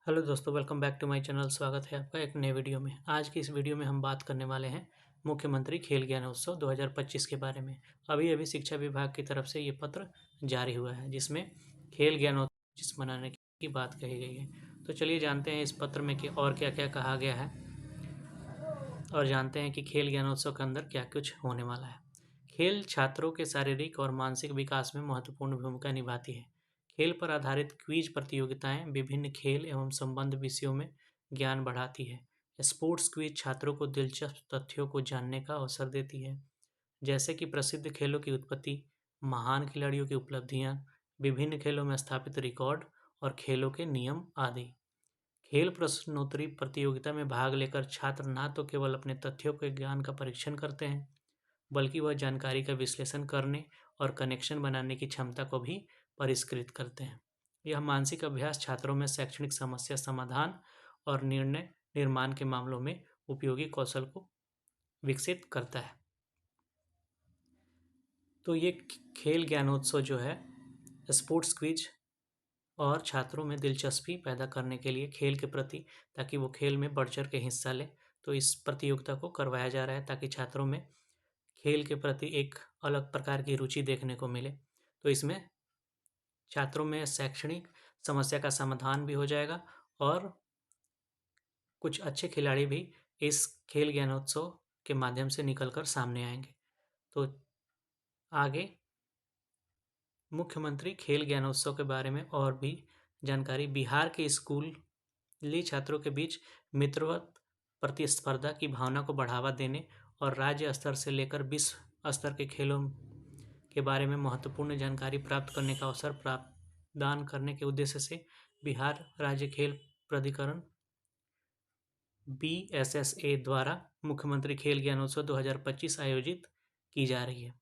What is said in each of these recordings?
Hello दोस्तों, welcome back to my channel. स्वागत है आपका एक नए वीडियो में। आज की इस वीडियो में हम बात करने वाले हैं मुख्यमंत्री खेल ज्ञानोत्सव 2025 के बारे में। अभी शिक्षा विभाग की तरफ से ये पत्र जारी हुआ है जिसमें खेल ज्ञानोत्सव मनाने की बात कही गई है। तो चलिए जानते हैं इस पत्र में कि और क्या क्या कहा गया है और जानते हैं कि खेल ज्ञानोत्सव के अंदर क्या कुछ होने वाला है। खेल छात्रों के शारीरिक और मानसिक विकास में महत्वपूर्ण भूमिका निभाती है। खेल पर आधारित क्विज प्रतियोगिताएं विभिन्न खेल एवं संबद्ध विषयों में ज्ञान बढ़ाती है। स्पोर्ट्स क्विज छात्रों को दिलचस्प तथ्यों को जानने का अवसर देती है, जैसे कि प्रसिद्ध खेलों की उत्पत्ति, महान खिलाड़ियों की उपलब्धियां, विभिन्न खेलों में स्थापित रिकॉर्ड और खेलों के नियम आदि। खेल प्रश्नोत्तरी प्रतियोगिता में भाग लेकर छात्र न तो केवल अपने तथ्यों के ज्ञान का परीक्षण करते हैं, बल्कि वह जानकारी का विश्लेषण करने और कनेक्शन बनाने की क्षमता को भी परिष्कृत करते हैं। यह मानसिक अभ्यास छात्रों में शैक्षणिक समस्या समाधान और निर्णय निर्माण के मामलों में उपयोगी कौशल को विकसित करता है। तो ये खेल ज्ञानोत्सव जो है स्पोर्ट्स क्विज और छात्रों में दिलचस्पी पैदा करने के लिए खेल के प्रति, ताकि वो खेल में बढ़ चढ़ के हिस्सा लें, तो इस प्रतियोगिता को करवाया जा रहा है ताकि छात्रों में खेल के प्रति एक अलग प्रकार की रुचि देखने को मिले। तो इसमें छात्रों में शैक्षणिक समस्या का समाधान भी हो जाएगा और कुछ अच्छे खिलाड़ी भी इस खेल ज्ञानोत्सव के माध्यम से निकलकर सामने आएंगे। तो आगे मुख्यमंत्री खेल ज्ञानोत्सव के बारे में और भी जानकारी। बिहार के स्कूली छात्रों के बीच मित्रवत प्रतिस्पर्धा की भावना को बढ़ावा देने और राज्य स्तर से लेकर विश्व स्तर के खेलों के बारे में महत्वपूर्ण जानकारी प्राप्त करने का अवसर प्रदान करने के उद्देश्य से बिहार राज्य खेल प्राधिकरण BSSA द्वारा मुख्यमंत्री खेल ज्ञानोत्सव 2025 आयोजित की जा रही है।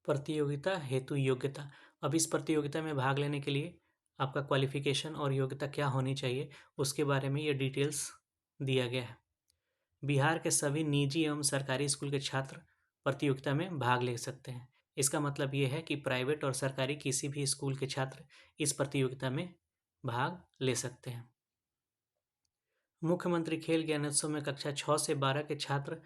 प्रतियोगिता हेतु योग्यता। अब इस प्रतियोगिता में भाग लेने के लिए आपका क्वालिफिकेशन और योग्यता क्या होनी चाहिए, उसके बारे में ये डिटेल्स दिया गया है। बिहार के सभी निजी एवं सरकारी स्कूल के छात्र प्रतियोगिता में भाग ले सकते हैं। इसका मतलब ये है कि प्राइवेट और सरकारी किसी भी स्कूल के छात्र इस प्रतियोगिता में भाग ले सकते हैं। मुख्यमंत्री खेल ज्ञानोत्सव में कक्षा 6 से 12 के छात्र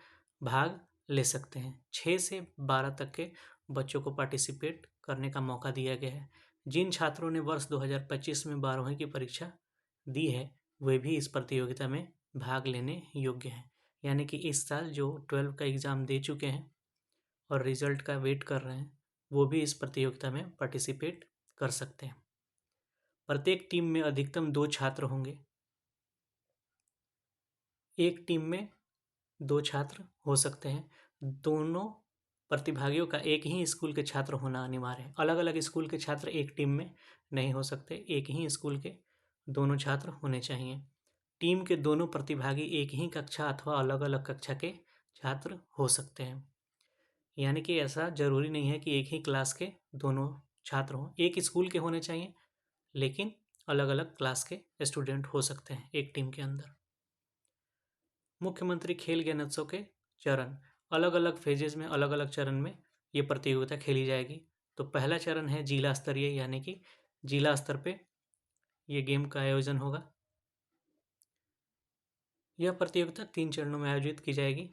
भाग ले सकते हैं। 6 से 12 तक के बच्चों को पार्टिसिपेट करने का मौका दिया गया है। जिन छात्रों ने वर्ष 2025 में 12वीं की परीक्षा दी है, वे भी इस प्रतियोगिता में भाग लेने योग्य हैं। यानी कि इस साल जो 12 का एग्ज़ाम दे चुके हैं और रिजल्ट का वेट कर रहे हैं, वो भी इस प्रतियोगिता में पार्टिसिपेट कर सकते हैं। प्रत्येक टीम में अधिकतम 2 छात्र होंगे। एक टीम में 2 छात्र हो सकते हैं। दोनों प्रतिभागियों का एक ही स्कूल के छात्र होना अनिवार्य है। अलग-अलग स्कूल के छात्र एक टीम में नहीं हो सकते। एक ही स्कूल के दोनों छात्र होने चाहिए। टीम के दोनों प्रतिभागी एक ही कक्षा अथवा अलग-अलग कक्षा के छात्र हो सकते हैं। यानी कि ऐसा ज़रूरी नहीं है कि एक ही क्लास के दोनों छात्र हों। एक स्कूल के होने चाहिए, लेकिन अलग-अलग क्लास के स्टूडेंट हो सकते हैं एक टीम के अंदर। मुख्यमंत्री खेल ज्ञानोत्सव के चरण। अलग-अलग फेजेज़ में, अलग-अलग चरण में ये प्रतियोगिता खेली जाएगी। तो पहला चरण है जिला स्तरीय, यानी कि जिला स्तर पे ये गेम का आयोजन होगा। यह प्रतियोगिता 3 चरणों में आयोजित की जाएगी।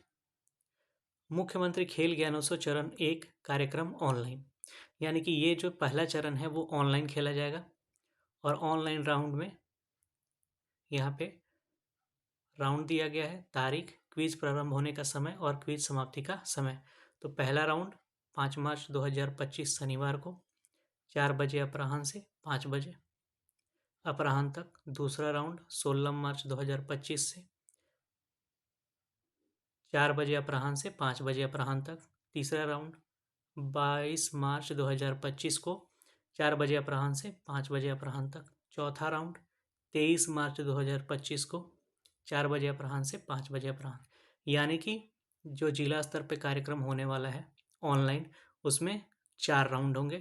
मुख्यमंत्री खेल ज्ञानोत्सव चरण 1 कार्यक्रम ऑनलाइन, यानी कि ये जो पहला चरण है वो ऑनलाइन खेला जाएगा और ऑनलाइन राउंड में यहाँ पे राउंड दिया गया है, तारीख, क्विज प्रारंभ होने का समय और क्विज समाप्ति का समय। तो पहला राउंड 5 मार्च 2025 शनिवार को 4 बजे अपराह्न से 5 बजे अपराह्न तक। दूसरा राउंड 16 मार्च 2025 से 4 बजे अपराह्न से 5 बजे अपराह्न तक। तीसरा राउंड 22 मार्च 2025 को 4 बजे अपराह्न से 5 बजे अपराह्न तक। चौथा राउंड 23 मार्च 2025 को 4 बजे अपराह्न से 5 बजे अपराह्न। यानी कि जो जिला स्तर पे कार्यक्रम होने वाला है ऑनलाइन, उसमें 4 राउंड होंगे।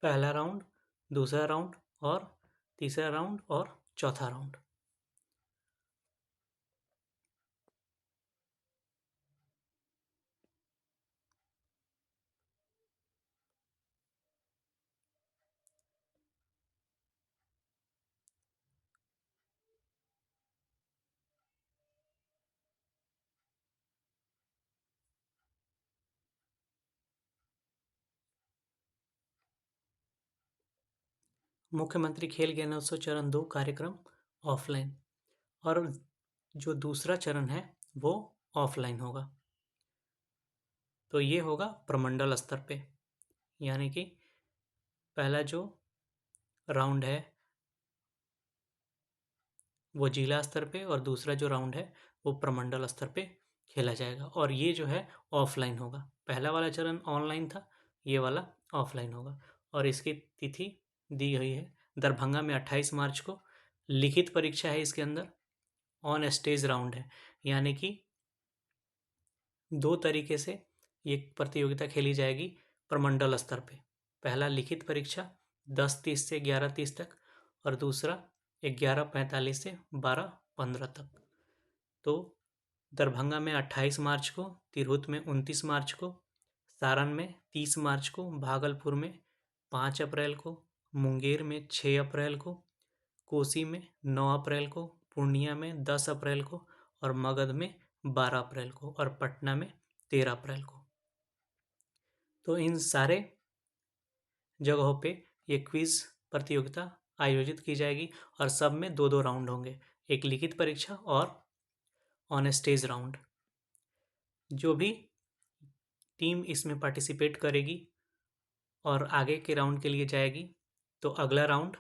पहला राउंड, दूसरा राउंड और तीसरा राउंड और चौथा राउंड। मुख्यमंत्री खेल ज्ञानोत्सव चरण 2 कार्यक्रम ऑफलाइन, और जो दूसरा चरण है वो ऑफलाइन होगा। तो ये होगा प्रमंडल स्तर पे, यानी कि पहला जो राउंड है वो जिला स्तर पे और दूसरा जो राउंड है वो प्रमंडल स्तर पे खेला जाएगा। और ये जो है ऑफलाइन होगा। पहला वाला चरण ऑनलाइन था, ये वाला ऑफलाइन होगा। और इसकी तिथि दी हुई है दरभंगा में 28 मार्च को। लिखित परीक्षा है इसके अंदर, ऑन स्टेज राउंड है, यानी कि 2 तरीके से ये प्रतियोगिता खेली जाएगी प्रमंडल स्तर पे। पहला लिखित परीक्षा 10:30 से 11:30 तक, और दूसरा 11:45 से 12:15 तक। तो दरभंगा में 28 मार्च को, तिरहुत में 29 मार्च को, सारण में 30 मार्च को, भागलपुर में 5 अप्रैल को, मुंगेर में 6 अप्रैल को, कोसी में 9 अप्रैल को, पूर्णिया में 10 अप्रैल को, और मगध में 12 अप्रैल को, और पटना में 13 अप्रैल को। तो इन सारे जगहों पे ये क्विज प्रतियोगिता आयोजित की जाएगी, और सब में 2-2 राउंड होंगे, एक लिखित परीक्षा और ऑन स्टेज राउंड। जो भी टीम इसमें पार्टिसिपेट करेगी और आगे के राउंड के लिए जाएगी, तो अगला राउंड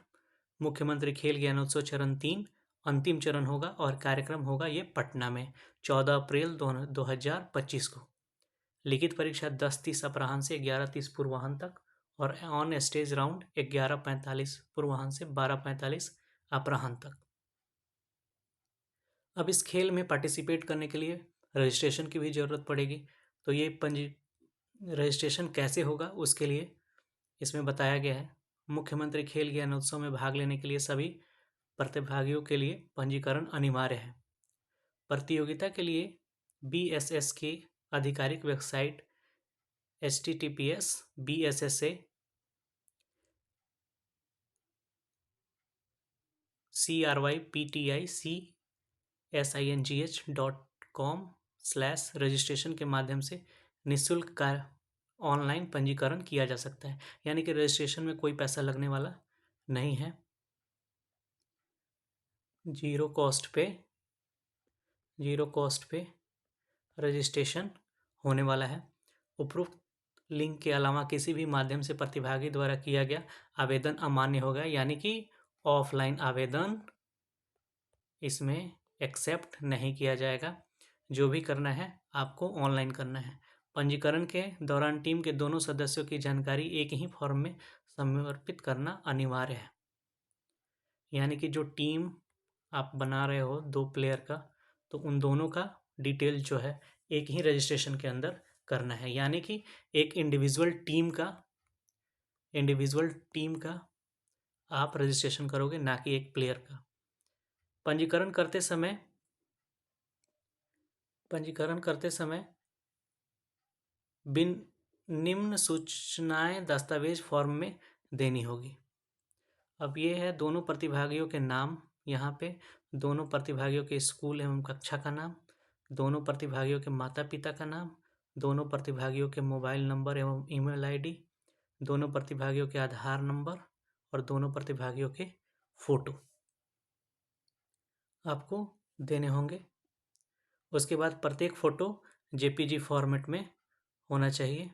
मुख्यमंत्री खेल ज्ञानोत्सव चरण 3 अंतिम चरण होगा, और कार्यक्रम होगा ये पटना में 14 अप्रैल 2025 को। लिखित परीक्षा 10:30 अपराह्न से 11:30 पूर्वाह्न तक, और ऑन स्टेज राउंड 11:45 पूर्वाह्न से 12:45 अपराह्न तक। अब इस खेल में पार्टिसिपेट करने के लिए रजिस्ट्रेशन की भी ज़रूरत पड़ेगी। तो ये रजिस्ट्रेशन कैसे होगा उसके लिए इसमें बताया गया है। मुख्यमंत्री खेल ज्ञानोत्सव में भाग लेने के लिए सभी प्रतिभागियों के लिए पंजीकरण अनिवार्य है। प्रतियोगिता के लिए BSS की आधिकारिक वेबसाइट https://crypticing.com/registration के माध्यम से निःशुल्क का ऑनलाइन पंजीकरण किया जा सकता है, यानी कि रजिस्ट्रेशन में कोई पैसा लगने वाला नहीं है। जीरो कॉस्ट पे रजिस्ट्रेशन होने वाला है। उपरोक्त लिंक के अलावा किसी भी माध्यम से प्रतिभागी द्वारा किया गया आवेदन अमान्य होगा, यानी कि ऑफलाइन आवेदन इसमें एक्सेप्ट नहीं किया जाएगा। जो भी करना है आपको ऑनलाइन करना है। पंजीकरण के दौरान टीम के दोनों सदस्यों की जानकारी एक ही फॉर्म में समर्पित करना अनिवार्य है, यानी कि जो टीम आप बना रहे हो 2 प्लेयर का, तो उन दोनों का डिटेल जो है एक ही रजिस्ट्रेशन के अंदर करना है, यानी कि एक इंडिविजुअल टीम का आप रजिस्ट्रेशन करोगे, ना कि एक प्लेयर का। पंजीकरण करते समय निम्न सूचनाएं दस्तावेज फॉर्म में देनी होगी। अब ये है दोनों प्रतिभागियों के नाम, यहाँ पे दोनों प्रतिभागियों के स्कूल एवं कक्षा का नाम, दोनों प्रतिभागियों के माता पिता का नाम, दोनों प्रतिभागियों के मोबाइल नंबर एवं ईमेल आईडी, दोनों प्रतिभागियों के आधार नंबर, और दोनों प्रतिभागियों के फोटो आपको देने होंगे। उसके बाद प्रत्येक फोटो JPG फॉर्मेट में होना चाहिए।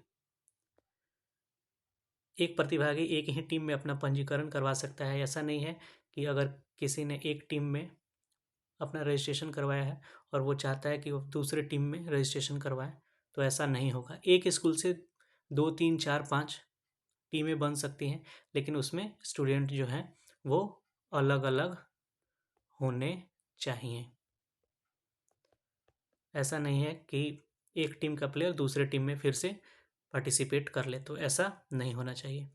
एक प्रतिभागी एक ही टीम में अपना पंजीकरण करवा सकता है। ऐसा नहीं है कि अगर किसी ने एक टीम में अपना रजिस्ट्रेशन करवाया है और वो चाहता है कि वो दूसरे टीम में रजिस्ट्रेशन करवाए, तो ऐसा नहीं होगा। एक स्कूल से 2, 3, 4, 5 टीमें बन सकती हैं, लेकिन उसमें स्टूडेंट जो हैं वो अलग अलग होने चाहिए। ऐसा नहीं है कि एक टीम का प्लेयर दूसरे टीम में फिर से पार्टिसिपेट कर ले, तो ऐसा नहीं होना चाहिए।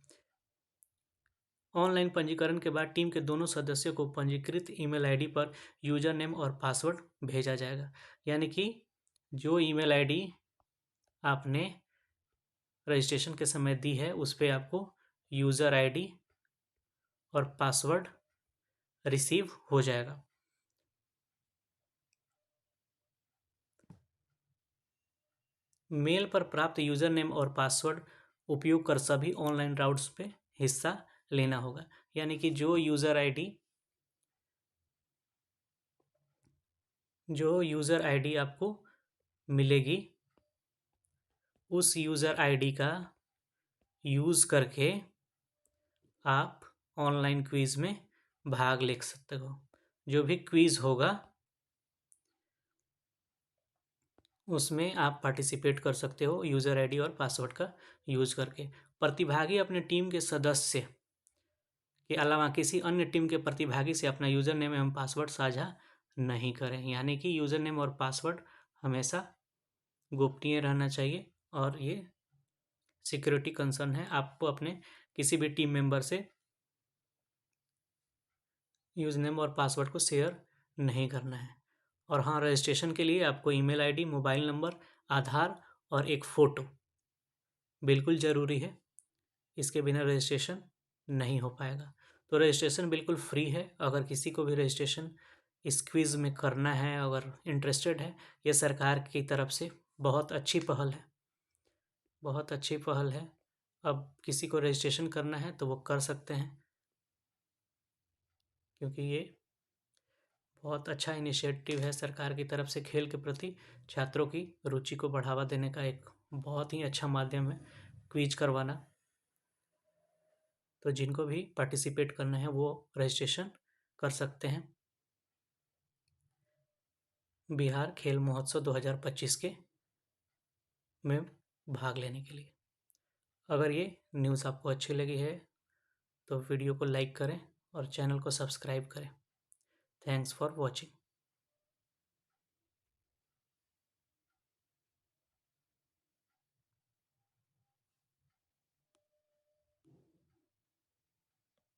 ऑनलाइन पंजीकरण के बाद टीम के दोनों सदस्यों को पंजीकृत ईमेल आईडी पर यूजर नेम और पासवर्ड भेजा जाएगा, यानी कि जो ईमेल आईडी आपने रजिस्ट्रेशन के समय दी है उस पर आपको यूज़र आईडी और पासवर्ड रिसीव हो जाएगा। मेल पर प्राप्त यूज़र नेम और पासवर्ड उपयोग कर सभी ऑनलाइन राउंड्स पे हिस्सा लेना होगा। यानी कि जो यूज़र आईडी आपको मिलेगी, उस यूज़र आईडी का यूज़ करके आप ऑनलाइन क्विज़ में भाग ले सकते हो। जो भी क्विज़ होगा उसमें आप पार्टिसिपेट कर सकते हो यूज़र आईडी और पासवर्ड का यूज़ करके। प्रतिभागी अपने टीम के सदस्य के अलावा किसी अन्य टीम के प्रतिभागी से अपना यूज़र नेम एवं पासवर्ड साझा नहीं करें। यानी कि यूज़र नेम और पासवर्ड हमेशा गोपनीय रहना चाहिए और ये सिक्योरिटी कंसर्न है। आपको अपने किसी भी टीम मेंबर से यूज़र नेम और पासवर्ड को शेयर नहीं करना है। और हाँ, रजिस्ट्रेशन के लिए आपको ईमेल आईडी, मोबाइल नंबर, आधार और एक फ़ोटो बिल्कुल ज़रूरी है। इसके बिना रजिस्ट्रेशन नहीं हो पाएगा। तो रजिस्ट्रेशन बिल्कुल फ्री है। अगर किसी को भी रजिस्ट्रेशन इस क्विज़ में करना है, अगर इंटरेस्टेड है, ये सरकार की तरफ से बहुत अच्छी पहल है, बहुत अच्छी पहल है। अब किसी को रजिस्ट्रेशन करना है तो वो कर सकते हैं, क्योंकि ये बहुत अच्छा इनिशिएटिव है सरकार की तरफ से। खेल के प्रति छात्रों की रुचि को बढ़ावा देने का एक बहुत ही अच्छा माध्यम है क्विज करवाना। तो जिनको भी पार्टिसिपेट करना है वो रजिस्ट्रेशन कर सकते हैं बिहार खेल महोत्सव 2025 के में भाग लेने के लिए। अगर ये न्यूज़ आपको अच्छी लगी है तो वीडियो को लाइक करें और चैनल को सब्सक्राइब करें। Thanks for watching.